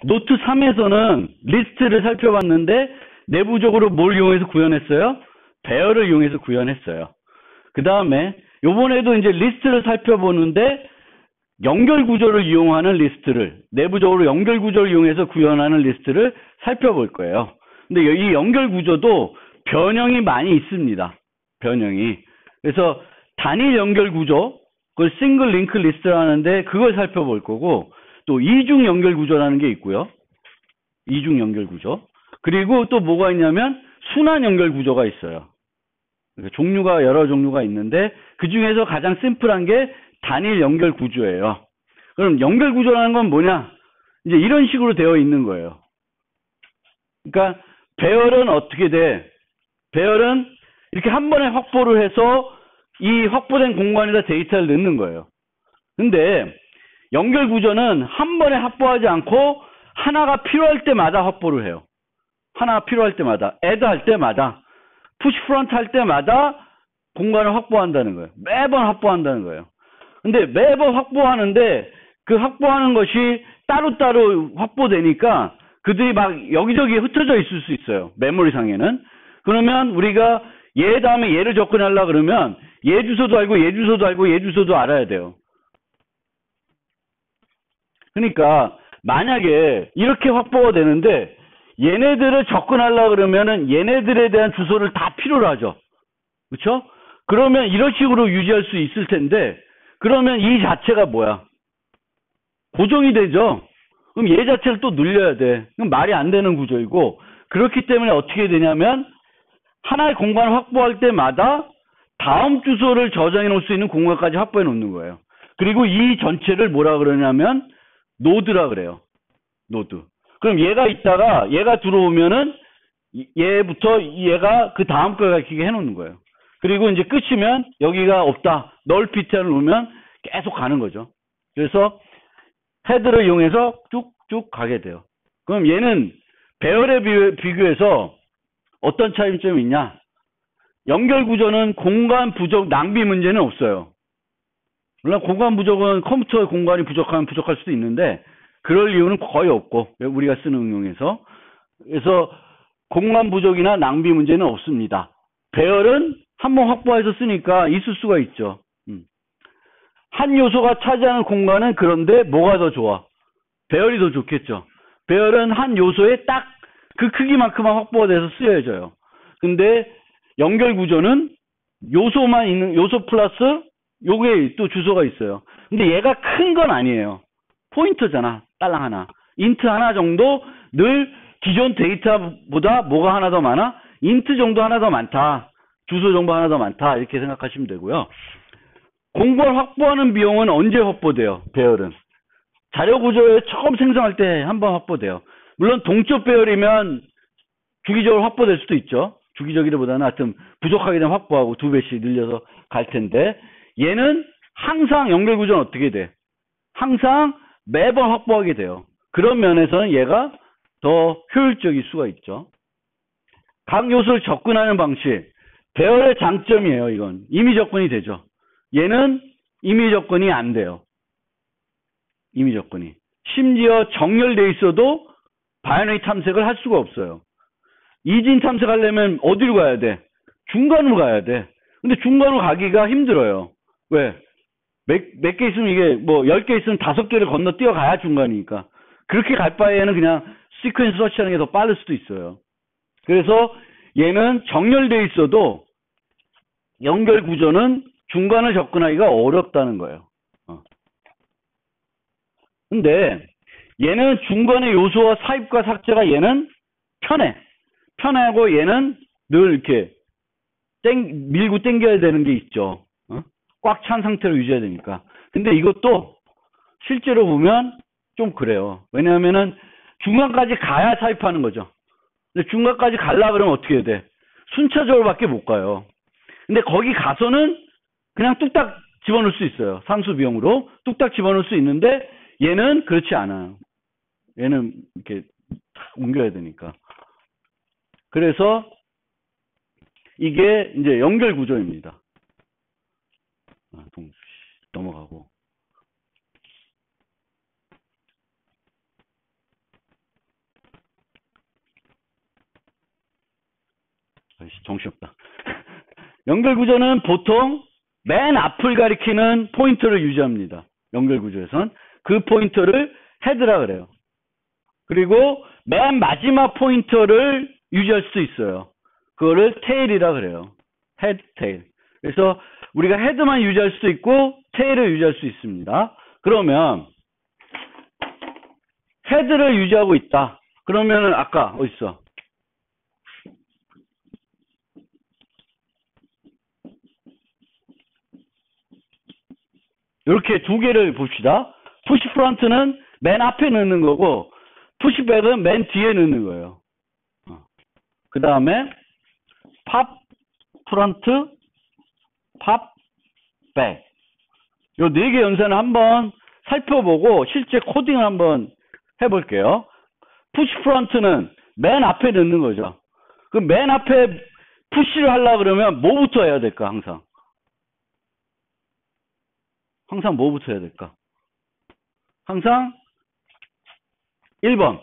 노트 3에서는 리스트를 살펴봤는데 내부적으로 뭘 이용해서 구현했어요? 배열을 이용해서 구현했어요. 그 다음에 요번에도 이제 리스트를 살펴보는데 연결 구조를 이용하는 리스트를, 내부적으로 연결 구조를 이용해서 구현하는 리스트를 살펴볼 거예요. 근데 이 연결 구조도 변형이 많이 있습니다. 변형이. 그래서 단일 연결 구조, 그걸 싱글 링크 리스트라는데 그걸 살펴볼 거고, 또 이중 연결 구조라는 게 있고요. 이중 연결 구조. 그리고 또 뭐가 있냐면 순환 연결 구조가 있어요. 종류가 여러 종류가 있는데 그 중에서 가장 심플한 게 단일 연결 구조예요. 그럼 연결 구조라는 건 뭐냐? 이제 이런 식으로 되어 있는 거예요. 그러니까 배열은 어떻게 돼? 배열은 이렇게 한 번에 확보를 해서 이 확보된 공간에다 데이터를 넣는 거예요. 근데 연결 구조는 한 번에 확보하지 않고 하나가 필요할 때마다 확보를 해요. 하나가 필요할 때마다, add 할 때마다, push front 할 때마다 공간을 확보한다는 거예요. 매번 확보한다는 거예요. 근데 매번 확보하는데 그 확보하는 것이 따로따로 확보되니까 그들이 막 여기저기에 흩어져 있을 수 있어요. 메모리상에는. 그러면 우리가 얘 다음에 얘를 접근하려고 그러면 얘 주소도 알고 얘 주소도 알고 얘 주소도 알아야 돼요. 그러니까 만약에 이렇게 확보가 되는데 얘네들을 접근하려고 그러면은 얘네들에 대한 주소를 다 필요로 하죠. 그렇죠? 그러면 이런 식으로 유지할 수 있을 텐데 그러면 이 자체가 뭐야? 고정이 되죠. 그럼 얘 자체를 또 늘려야 돼. 그럼 말이 안 되는 구조이고 그렇기 때문에 어떻게 되냐면 하나의 공간을 확보할 때마다 다음 주소를 저장해 놓을 수 있는 공간까지 확보해 놓는 거예요. 그리고 이 전체를 뭐라 그러냐면 노드라 그래요. 노드. 그럼 얘가 있다가 얘가 들어오면은 얘부터 얘가 그 다음 걸 가르치게 해놓는 거예요. 그리고 이제 끝이면 여기가 없다. 널 PTR을 놓으면 계속 가는 거죠. 그래서 헤드를 이용해서 쭉쭉 가게 돼요. 그럼 얘는 배열에 비교해서 어떤 차이점이 있냐? 연결 구조는 공간 부족, 낭비 문제는 없어요. 물론 공간 부족은 컴퓨터의 공간이 부족하면 부족할 수도 있는데 그럴 이유는 거의 없고 우리가 쓰는 응용에서. 그래서 공간 부족이나 낭비 문제는 없습니다. 배열은 한번 확보해서 쓰니까 있을 수가 있죠. 한 요소가 차지하는 공간은 그런데 뭐가 더 좋아? 배열이 더 좋겠죠. 배열은 한 요소에 딱 그 크기만큼만 확보가 돼서 쓰여져요. 근데 연결 구조는 요소만 있는, 요소 플러스 요게 또 주소가 있어요. 근데 얘가 큰 건 아니에요. 포인터잖아. 딸랑 하나. 인트 하나 정도 늘 기존 데이터보다 뭐가 하나 더 많아? 인트 정도 하나 더 많다. 주소 정보 하나 더 많다. 이렇게 생각하시면 되고요. 공간 확보하는 비용은 언제 확보돼요? 배열은. 자료 구조에 처음 생성할 때 한번 확보돼요. 물론 동적 배열이면 주기적으로 확보될 수도 있죠. 주기적이라보다는 하여튼 부족하게 되면 확보하고 2배씩 늘려서 갈 텐데 얘는 항상 연결 구조는 어떻게 돼? 항상 매번 확보하게 돼요. 그런 면에서는 얘가 더 효율적일 수가 있죠. 각 요소를 접근하는 방식. 배열의 장점이에요. 이건 임의 접근이 되죠. 얘는 임의 접근이 안 돼요. 임의 접근이. 심지어 정렬돼 있어도 바이너리 탐색을 할 수가 없어요. 이진 탐색하려면 어디로 가야 돼? 중간으로 가야 돼. 근데 중간으로 가기가 힘들어요. 왜? 몇 개 있으면 이게 뭐 10개 있으면 5개를 건너 뛰어가야 중간이니까. 그렇게 갈 바에는 그냥 시퀀스 서치하는 게 더 빠를 수도 있어요. 그래서 얘는 정렬돼 있어도 연결 구조는 중간을 접근하기가 어렵다는 거예요. 근데 얘는 중간의 요소와 삽입과 삭제가 얘는 편해. 편하고 얘는 늘 이렇게 밀고 당겨야 되는 게 있죠. 꽉 찬 상태로 유지해야 되니까. 근데 이것도 실제로 보면 좀 그래요. 왜냐하면은 중간까지 가야 삽입하는 거죠. 근데 중간까지 가려고 그러면 어떻게 해야 돼? 순차적으로밖에 못 가요. 근데 거기 가서는 그냥 뚝딱 집어넣을 수 있어요. 상수 비용으로 뚝딱 집어넣을 수 있는데 얘는 그렇지 않아요. 얘는 이렇게 옮겨야 되니까. 그래서 이게 이제 연결 구조입니다. 넘어가고. 정신없다. 연결 구조는 보통 맨 앞을 가리키는 포인터를 유지합니다. 연결 구조에선 그 포인터를 헤드라 그래요. 그리고 맨 마지막 포인터를 유지할 수도 있어요. 그거를 테일이라 그래요. 헤드, 테일. 그래서 우리가 헤드만 유지할 수도 있고 테일을 유지할 수 있습니다. 그러면 헤드를 유지하고 있다. 그러면은 아까 어딨어? 이렇게 두 개를 봅시다. 푸시 프론트는 맨 앞에 넣는 거고 푸시백은 맨 뒤에 넣는 거예요. 그 다음에 팝 프론트, 팝 백. 요 네 개 연산을 한번 살펴보고 실제 코딩을 한번 해볼게요. 푸시 프론트는 맨 앞에 넣는 거죠. 그 맨 앞에 푸시를 하려고 그러면 뭐부터 해야 될까, 항상? 항상 뭐부터 해야 될까? 항상 1번.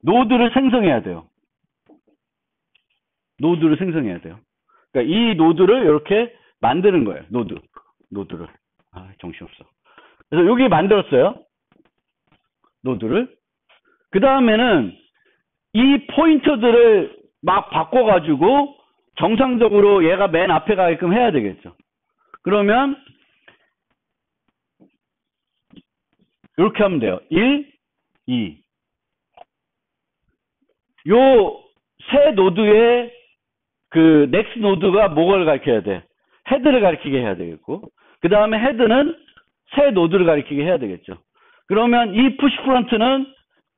노드를 생성해야 돼요. 노드를 생성해야 돼요. 그러니까 이 노드를 이렇게 만드는 거예요. 노드를. 아, 정신없어. 그래서 여기 만들었어요. 노드를. 그 다음에는 이 포인터들을 막 바꿔가지고 정상적으로 얘가 맨 앞에 가게끔 해야 되겠죠. 그러면 이렇게 하면 돼요. 1, 2. 요 새 노드의 그 넥스트 노드가 뭐를 가리켜야 돼? 헤드를 가리키게 해야 되겠고, 그 다음에 헤드는 새 노드를 가리키게 해야 되겠죠. 그러면 이 푸시 프론트는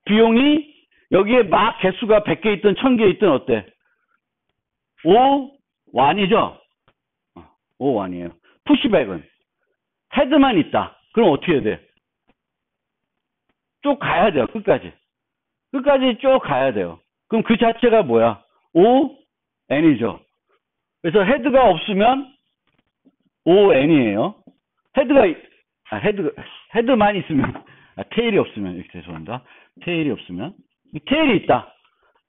비용이 여기에 막 개수가 100개 있든 1000개 있든 어때? 5완이죠? 5완이에요. 푸시백은 헤드만 있다. 그럼 어떻게 해야 돼? 쭉 가야 돼요. 끝까지 쭉 가야 돼요. 그럼 그 자체가 뭐야? ON이죠. 그래서 헤드가 없으면 ON이에요. 헤드만 있으면, 테일이 없으면, 죄송합니다. 테일이 없으면. 테일이 있다.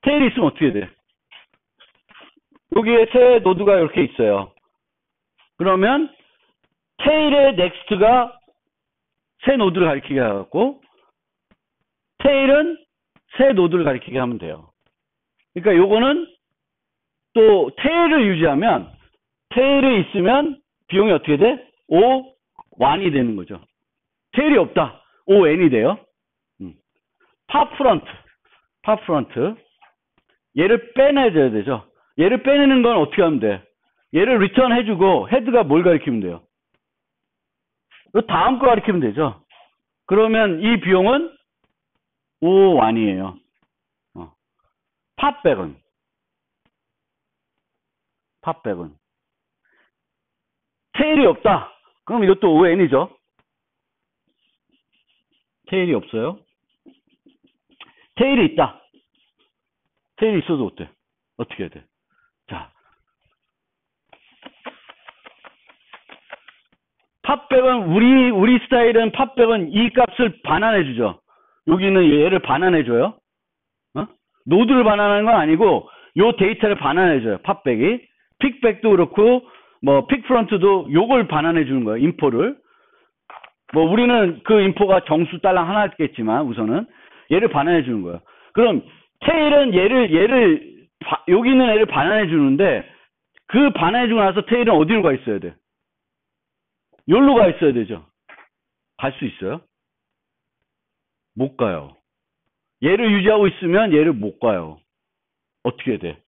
테일이 있으면 어떻게 돼? 여기에 새 노드가 이렇게 있어요. 그러면 테일의 넥스트가 새 노드를 가리키게 하고, 테일은 새 노드를 가리키게 하면 돼요. 그러니까 요거는 또 테일을 유지하면, 테일이 있으면 비용이 어떻게 돼? O1이 되는 거죠. 테일이 없다. ON이 돼요. 팝 프론트. 얘를 빼내줘야 되죠. 얘를 빼내는 건 어떻게 하면 돼? 얘를 리턴 해주고 헤드가 뭘 가리키면 돼요? 다음 거 가리키면 되죠. 그러면 이 비용은 O1이에요. 팝백은 테일이 없다. 그럼 이것도 ON이죠. 테일이 없어요. 테일이 있다. 테일이 있어도 어때? 어떻게 해야 돼? 자, 팝백은 우리 스타일은 팝백은 이 값을 반환해 주죠. 여기는 얘를 반환해 줘요. 노드를 반환하는 건 아니고 요 데이터를 반환해 줘요. 팝백이. 픽백도 그렇고 뭐 픽프론트도 요걸 반환해 주는 거예요. 인포를. 뭐 우리는 그 인포가 정수 딸랑 하나겠지만 우선은 얘를 반환해 주는 거예요. 그럼 테일은 여기 있는 애를 반환해 주는데 그 반환해 주고 나서 테일은 어디로 가 있어야 돼? 여기로 가 있어야 되죠. 갈 수 있어요? 못 가요. 얘를 유지하고 있으면 얘를 못 가요. 어떻게 해야 돼?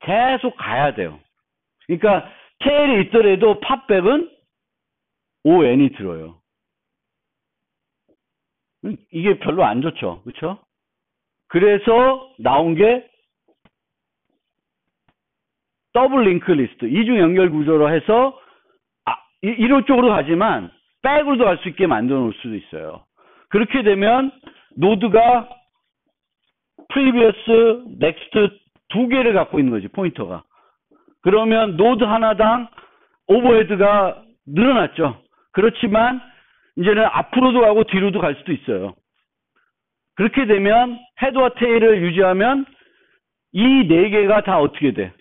계속 가야 돼요. 그러니까 테일이 있더라도 팝백은 ON이 들어요. 이게 별로 안 좋죠. 그렇죠? 그래서 나온 게 더블 링크 리스트, 이중 연결 구조로 해서 이런 쪽으로 가지만 백으로도 갈 수 있게 만들어 놓을 수도 있어요. 그렇게 되면 노드가 previous, next 두 개를 갖고 있는 거지, 포인터가. 그러면 노드 하나당 오버헤드가 늘어났죠. 그렇지만 이제는 앞으로도 가고 뒤로도 갈 수도 있어요. 그렇게 되면 헤드와 테일을 유지하면 이 네 개가 다 어떻게 돼?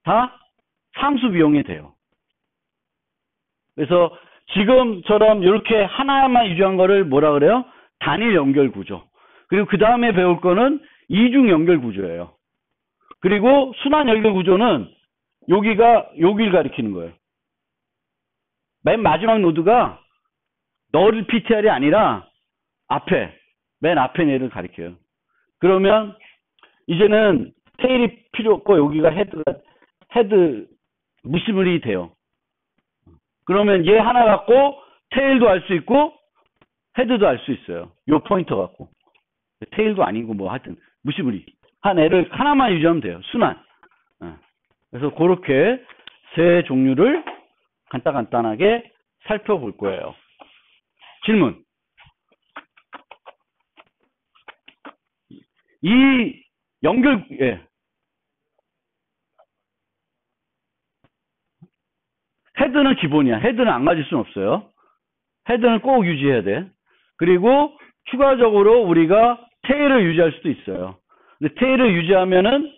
다 상수 비용이 돼요. 그래서 지금처럼 이렇게 하나만 유지한 거를 뭐라 그래요? 단일 연결 구조. 그리고 그 다음에 배울 거는 이중 연결 구조예요. 그리고 순환 연결 구조는 여기를 가리키는 거예요. 맨 마지막 노드가 널 PTR이 아니라 맨 앞에 얘를 가리켜요. 그러면 이제는 테일이 필요 없고 여기가 헤드 무시물이 돼요. 그러면 얘 하나 갖고 테일도 알 수 있고 헤드도 알 수 있어요. 요 포인터 갖고. 테일도 아니고 뭐 하여튼 무시물이. 한 애를 하나만 유지하면 돼요. 순환. 그래서 그렇게 세 종류를 간단하게 살펴볼 거예요. 질문. 이 헤드는 기본이야. 헤드는 안 가질 수는 없어요. 헤드는 꼭 유지해야 돼. 그리고 추가적으로 우리가 테일을 유지할 수도 있어요. 근데 테일을 유지하면은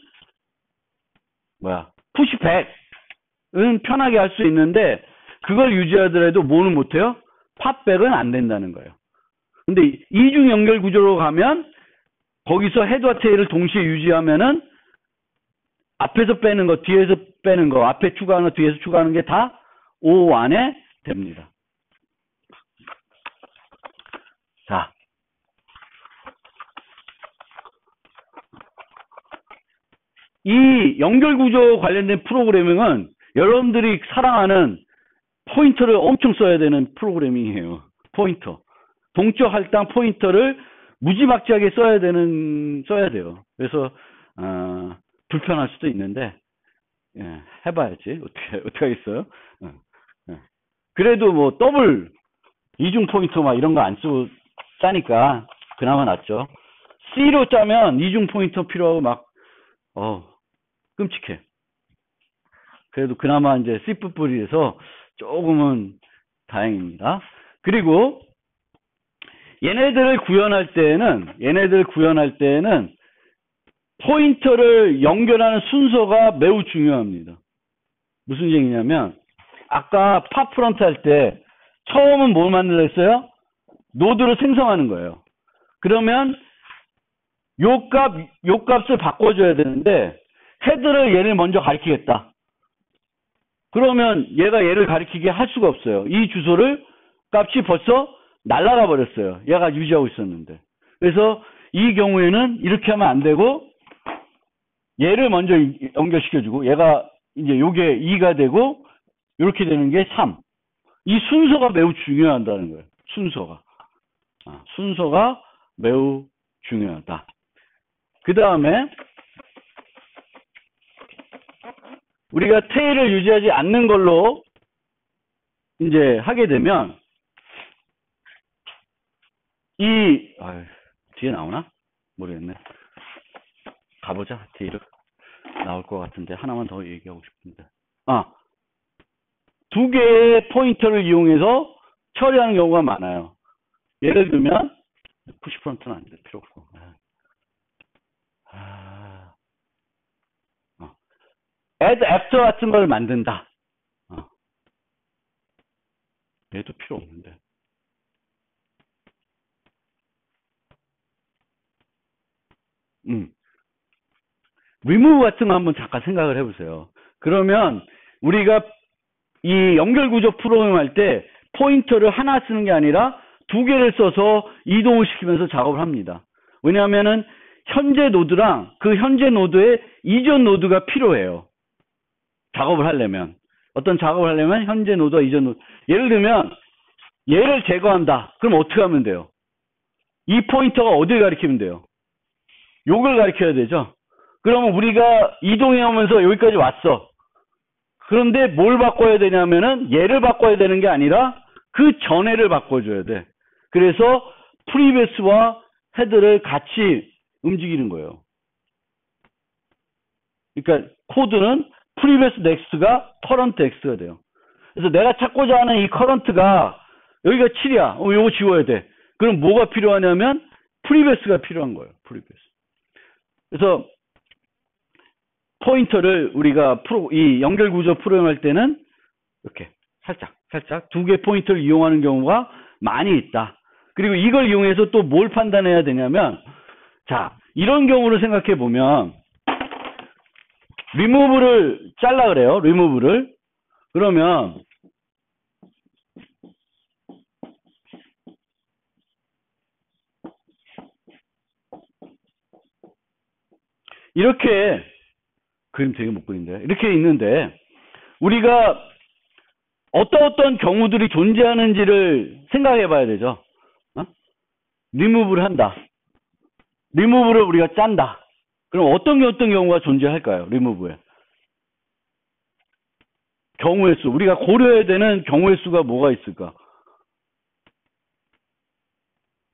푸시백은 편하게 할 수 있는데 그걸 유지하더라도 뭐는 못해요? 팟백은 안 된다는 거예요. 근데 이중 연결 구조로 가면 거기서 헤드와 테일을 동시에 유지하면은 앞에서 빼는 거, 뒤에서 빼는 거, 앞에 추가하는 거, 뒤에서 추가하는 게 다 O 안에 됩니다. 자. 이 연결 구조 관련된 프로그래밍은 여러분들이 사랑하는 포인터를 엄청 써야 되는 프로그래밍이에요. 포인터. 동적 할당 포인터를 무지막지하게 써야 돼요. 그래서 불편할 수도 있는데 해봐야지. 어떻게 하겠어요? 그래도 뭐 더블 이중 포인터 막 이런 거 안 쓰고 짜니까 그나마 낫죠. C로 짜면 이중 포인터 필요하고 막 끔찍해. 그래도 그나마 이제 C++에서 조금은 다행입니다. 그리고 얘네들을 구현할 때에는 포인터를 연결하는 순서가 매우 중요합니다. 무슨 얘기냐면 아까 팝프런트 할 때 처음은 뭘 만들었어요? 노드를 생성하는 거예요. 그러면 요 값을 바꿔줘야 되는데 헤드를 얘를 먼저 가리키겠다. 그러면 얘를 가리키게 할 수가 없어요. 이 주소를 값이 벌써 날아가 버렸어요. 얘가 유지하고 있었는데. 그래서 이 경우에는 이렇게 하면 안 되고 얘를 먼저 연결시켜주고 얘가 이제 요게 2가 되고 이렇게 되는 게 3. 이 순서가 매우 중요하다는 거예요. 순서가 매우 중요하다. 그 다음에 우리가 테일을 유지하지 않는 걸로 이제 하게 되면 뒤에 나오나? 모르겠네. 가보자. 테일을. 나올 것 같은데 하나만 더 얘기하고 싶은데. 두 개의 포인터를 이용해서 처리하는 경우가 많아요. 예를 들면 푸시 프론트는 안 돼. 필요 없고. add after 같은 걸 만든다. 얘도 필요 없는데. remove 같은 거 한번 잠깐 생각을 해보세요. 그러면 우리가 이 연결 구조 프로그램 할 때 포인터를 하나 쓰는 게 아니라 두 개를 써서 이동을 시키면서 작업을 합니다. 왜냐하면은 현재 노드랑 그 현재 노드의 이전 노드가 필요해요. 작업을 하려면. 어떤 작업을 하려면 현재 노드와 이전 노드. 예를 들면 얘를 제거한다. 그럼 어떻게 하면 돼요? 이 포인터가 어딜 가리키면 돼요? 요걸 가리켜야 되죠. 그러면 우리가 이동해 오면서 여기까지 왔어. 그런데 뭘 바꿔야 되냐면은 얘를 바꿔야 되는 게 아니라 그 전에를 바꿔줘야 돼. 그래서 프리비어스와 헤드를 같이 움직이는 거예요. 그러니까 코드는 프리비어스 넥스트가 커런트 X가 돼요. 그래서 내가 찾고자 하는 이 커런트가 여기가 7이야. 요거 지워야 돼. 그럼 뭐가 필요하냐면 프리비어스가 필요한 거예요. 프리비어스. 그래서 포인터를 우리가 이 연결 구조 프로그램할 때는 이렇게 살짝 두 개 포인터를 이용하는 경우가 많이 있다. 그리고 이걸 이용해서 또 뭘 판단해야 되냐면, 자, 이런 경우를 생각해 보면, 리무브를 잘라 그래요. 리무브를. 그러면, 이렇게, 그림 되게 못 그린데. 이렇게 있는데, 우리가 어떤 경우들이 존재하는지를 생각해 봐야 되죠. 리무브를 한다. 리무브를 우리가 짠다. 그럼 어떤 경우가 존재할까요? 리무브에. 경우의 수. 우리가 고려해야 되는 경우의 수가 뭐가 있을까?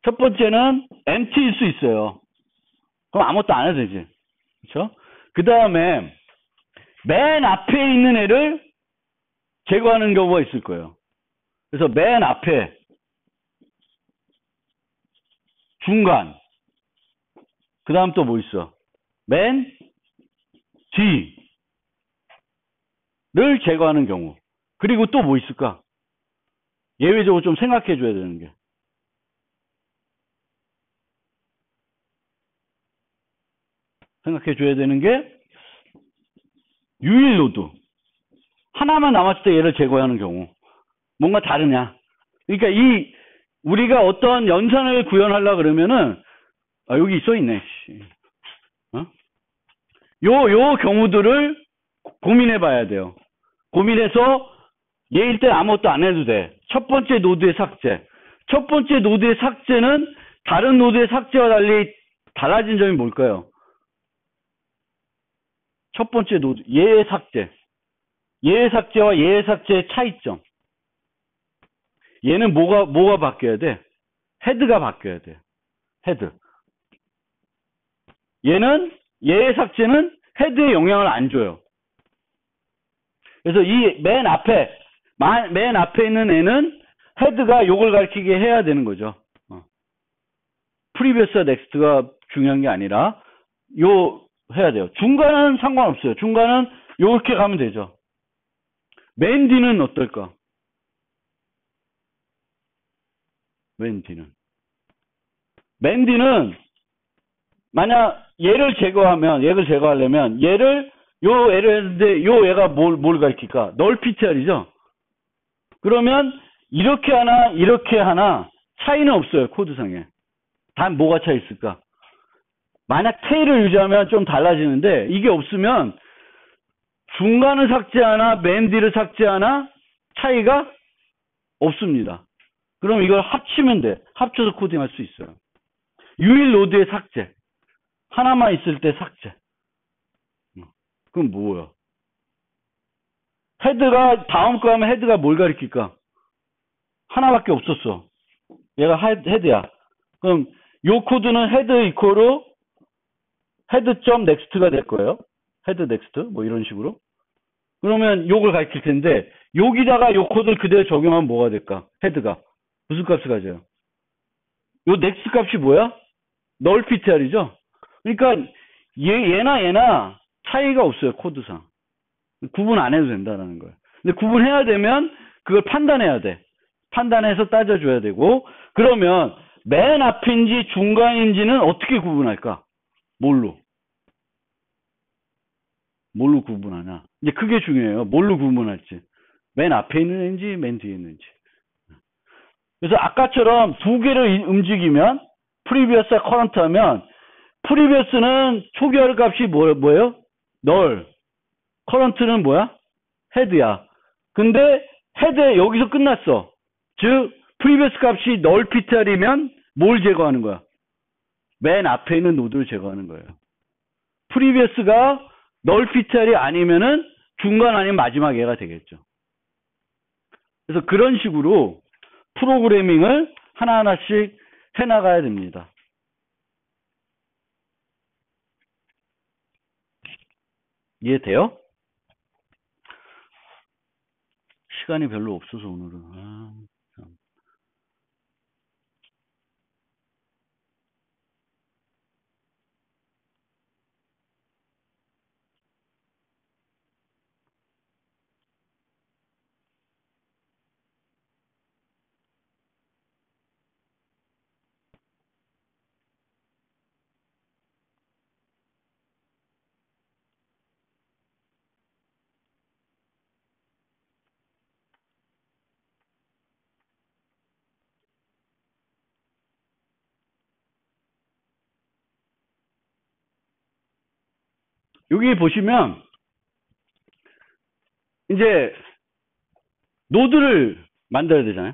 첫 번째는 empty일 수 있어요. 그럼 아무것도 안 해도 되지. 그렇죠? 그 다음에 맨 앞에 있는 애를 제거하는 경우가 있을 거예요. 그래서 맨 앞에, 중간, 그 다음 또 뭐 있어? 맨 뒤를 제거하는 경우. 그리고 또 뭐 있을까? 예외적으로 좀 생각해 줘야 되는 게. 생각해 줘야 되는 게 유일 노드. 하나만 남았을 때 얘를 제거하는 경우. 뭔가 다르냐? 그러니까 우리가 어떤 연산을 구현하려고 그러면은, 여기 써 있네. 요 경우들을 고민해 봐야 돼요. 고민해서 얘일 때 아무것도 안 해도 돼. 첫 번째 노드의 삭제. 첫 번째 노드의 삭제는 다른 노드의 삭제와 달리 달라진 점이 뭘까요? 첫 번째 노드, 얘의 삭제. 얘의 삭제와 얘의 삭제의 차이점. 얘는 뭐가 바뀌어야 돼? 헤드가 바뀌어야 돼. 헤드. 얘의 삭제는 헤드에 영향을 안 줘요. 그래서 이 맨 앞에 있는 애는 헤드가 요걸 가리키게 해야 되는 거죠. 프리비어스와 넥스트가 중요한 게 아니라 해야 돼요. 중간은 상관없어요. 중간은 요렇게 가면 되죠. 맨 뒤는 어떨까? 맨 뒤는 만약 얘를 제거하려면 얘를 했는데 얘가 뭘 가리킬까? 널피티알이죠. 그러면 이렇게 하나 차이는 없어요. 코드상에. 단 뭐가 차이 있을까? 만약 테일을 유지하면 좀 달라지는데 이게 없으면 중간을 삭제하나 맨 뒤를 삭제하나 차이가 없습니다. 그럼 이걸 합치면 돼. 합쳐서 코딩할 수 있어요. 유일 노드의 삭제. 하나만 있을 때 삭제. 그럼 뭐야? 헤드가 다음 거 하면 헤드가 뭘 가리킬까? 하나밖에 없었어. 얘가 헤드야. 그럼 요 코드는 헤드 이코로 헤드.넥스트가 넥스트가 될 거예요. 헤드 넥스트 뭐 이런 식으로. 그러면 요걸 가리킬 텐데 여기다가 요 코드를 그대로 적용하면 뭐가 될까? 헤드가 무슨 값을 가져요? 요 넥스트 값이 뭐야? 널피티알이죠. 그러니까 얘나 차이가 없어요. 코드상. 구분 안 해도 된다는 거예요. 근데 구분해야 되면 그걸 판단해야 돼. 판단해서 따져줘야 되고, 그러면 맨 앞인지 중간인지는 어떻게 구분할까? 뭘로 구분하냐? 이제 그게 중요해요. 뭘로 구분할지. 맨 앞에 있는 애인지 맨 뒤에 있는지. 그래서 아까처럼 두 개를 움직이면 프리비어스와 커런트 하면 프리비어스는 초기화 값이 뭐예요? 널. 커런트는 뭐야? 헤드야. 근데 헤드에 여기서 끝났어. 즉 프리비어스 값이 널 피트알이면 뭘 제거하는 거야? 맨 앞에 있는 노드를 제거하는 거예요. 프리비어스가 널 피트알이 아니면은 중간 아니면 마지막 얘가 되겠죠. 그래서 그런 식으로 프로그래밍을 하나하나씩 해나가야 됩니다. 이해돼요? 시간이 별로 없어서 오늘은. 여기 보시면 이제 노드를 만들어야 되잖아요.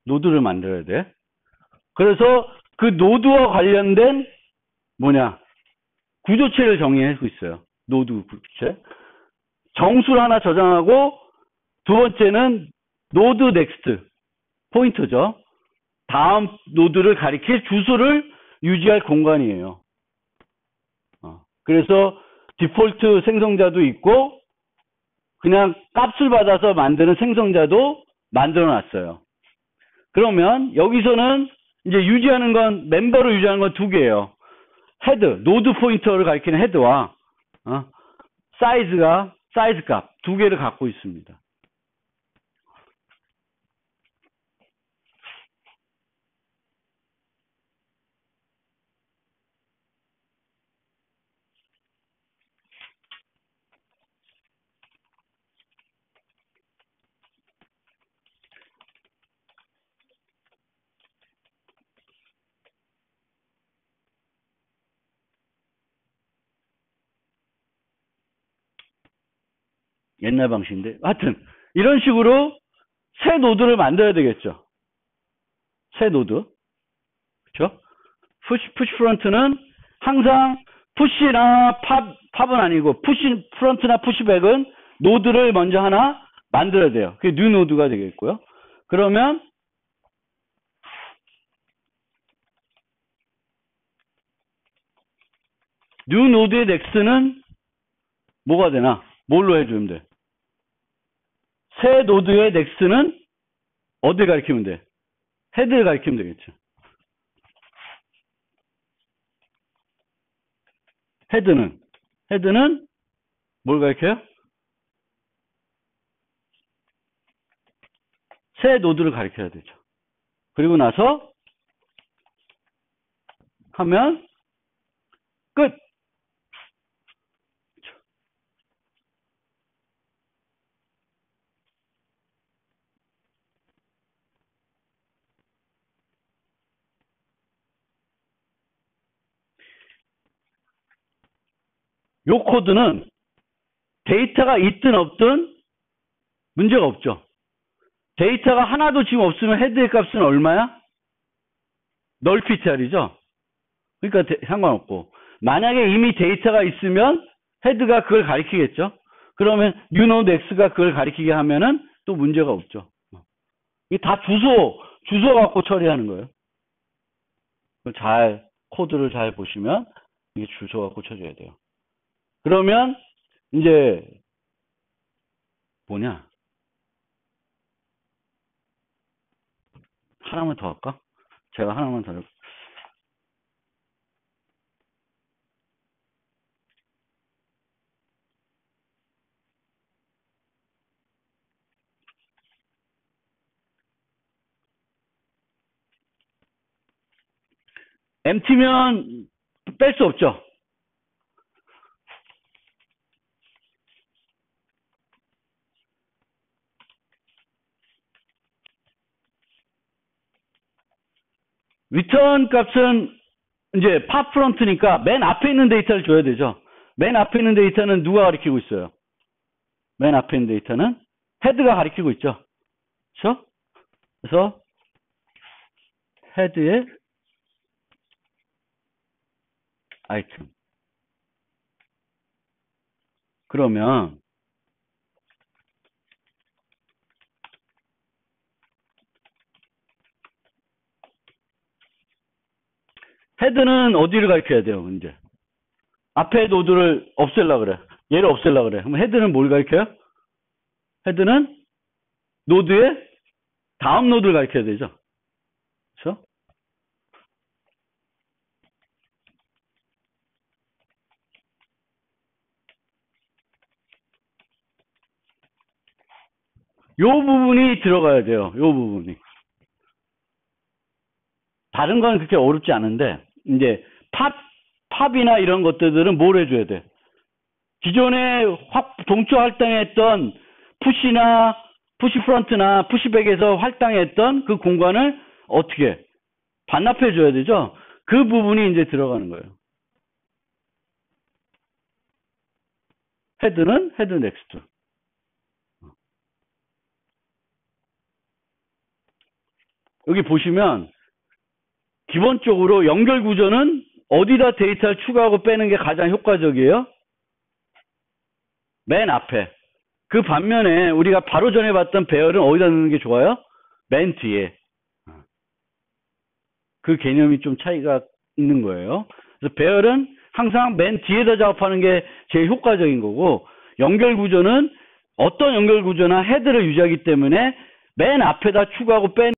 노드를 만들어야 돼. 그래서 그 노드와 관련된 구조체를 정의하고 있어요. 노드 구조체. 정수를 하나 저장하고 두 번째는 노드 넥스트 포인터죠. 다음 노드를 가리킬 주소를 유지할 공간이에요. 그래서 디폴트 생성자도 있고 그냥 값을 받아서 만드는 생성자도 만들어 놨어요. 그러면 여기서는 이제 유지하는 건 멤버를 유지하는 건 두 개예요. 헤드, 노드 포인터를 가리키는 헤드와 사이즈 값 두 개를 갖고 있습니다. 옛날 방식인데 하여튼 이런 식으로 새 노드를 만들어야 되겠죠. 새 노드. 그렇죠? 푸시 프론트는 항상 푸시나 팝은 아니고 푸시 프론트나 푸시백은 노드를 먼저 하나 만들어야 돼요. 그게 뉴 노드가 되겠고요. 그러면 뉴 노드의 넥스트는 뭐가 되나? 뭘로 해주면 돼? 새 노드의 넥스트는 어디를 가리키면 돼? 헤드를 가리키면 되겠죠. 헤드는 뭘 가리켜요? 새 노드를 가리켜야 되죠. 그리고 나서 하면 끝. 요 코드는 데이터가 있든 없든 문제가 없죠. 데이터가 하나도 지금 없으면 헤드의 값은 얼마야? 널 PTR이죠. 그러니까 상관없고 만약에 이미 데이터가 있으면 헤드가 그걸 가리키겠죠. 그러면 뉴노드 X가 그걸 가리키게 하면은 또 문제가 없죠. 이게 다 주소 갖고 처리하는 거예요. 코드를 잘 보시면 이게 주소 갖고 쳐줘야 돼요. 그러면 이제 하나만 더 할까? 제가 하나만 더 할까? MT면 뺄 수 없죠. 리턴 값은 이제 팝 프론트니까 맨 앞에 있는 데이터를 줘야 되죠. 맨 앞에 있는 데이터는 누가 가리키고 있어요? 맨 앞에 있는 데이터는 헤드가 가리키고 있죠. 그렇죠? 그래서 헤드의 아이템. 그러면 헤드는 어디를 가리켜야 돼요? 이제 앞에 노드를 없애려고 그래. 얘를 없애려고 그래. 그럼 헤드는 뭘 가리켜요? 헤드는 노드의 다음 노드를 가리켜야 되죠. 그렇죠? 요 부분이 들어가야 돼요. 요 부분이. 다른 건 그렇게 어렵지 않은데 이제 팝이나 이런 것들은 뭘 해줘야 돼? 기존에 동초 할당했던 푸시 프론트나 푸시백에서 할당했던 그 공간을 어떻게 반납해 줘야 되죠? 그 부분이 이제 들어가는 거예요. 헤드는 헤드 넥스트. 여기 보시면 기본적으로 연결 구조는 어디다 데이터를 추가하고 빼는 게 가장 효과적이에요? 맨 앞에. 그 반면에 우리가 바로 전에 봤던 배열은 어디다 넣는 게 좋아요? 맨 뒤에. 그 개념이 좀 차이가 있는 거예요. 그래서 배열은 항상 맨 뒤에다 작업하는 게 제일 효과적인 거고, 연결 구조는 어떤 연결 구조나 헤드를 유지하기 때문에 맨 앞에다 추가하고 빼는